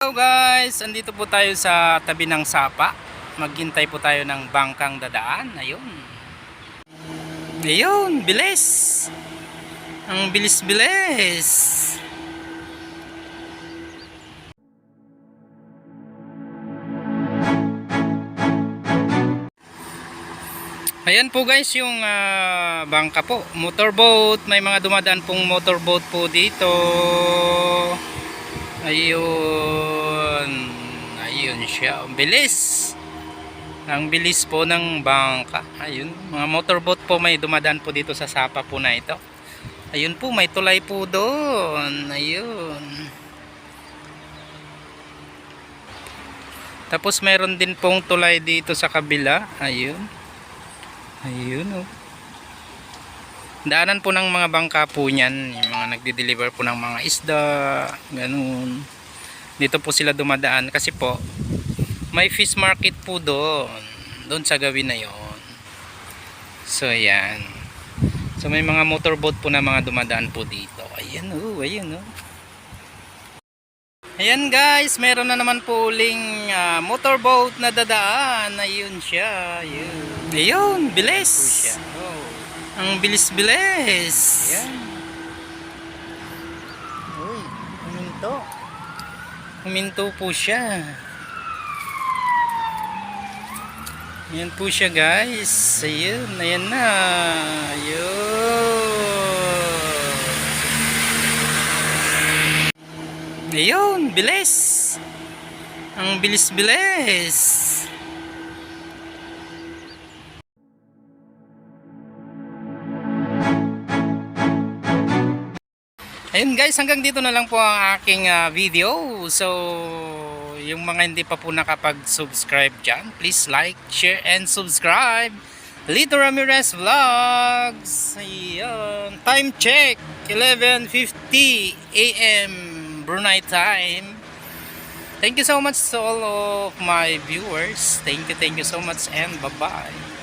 Hello guys, andito po tayo sa tabi ng sapa. Maghintay po tayo ng bangkang dadaan. Ayun. Ayun, bilis. Ang bilis-bilis. Ayan po guys yung bangka po. Motorboat. May mga dumadaan pong motorboat po dito. Ayun. Ayun siya. Ang bilis. Ang bilis po ng bangka. Ayun. Mga motorboat po may dumadaan po dito sa sapa po na ito. Ayun po. May tulay po doon. Ayun. Tapos meron din pong tulay dito sa kabila. Ayun. Ayun oh. Daanan po ng mga bangka po niyan, yung mga nagde-deliver po ng mga isda, ganun. Dito po sila dumadaan kasi po may fish market po doon sa gawin na yon. So ayan. So may mga motorboat po na mga dumadaan po dito. Ayan oh, ayun oh. Ayan guys, meron na naman po uling motorboat na dadaan. Ayun siya, ayun. Ayun, bilis. Oh. Ang bilis-bilis. Ayan. Uy, huminto. Huminto po siya. Ayan po siya guys. Ayun, ayan na. Ayun. Ayun, bilis. Ang bilis-bilis. Ayun guys, hanggang dito na lang po ang aking video. So, yung mga hindi pa po nakapag-subscribe dyan, please like, share, and subscribe. Lito Ramirez Vlogs. Ayun. Time check, 11:50 AM Brunei time. Thank you so much to all of my viewers. Thank you so much and bye-bye.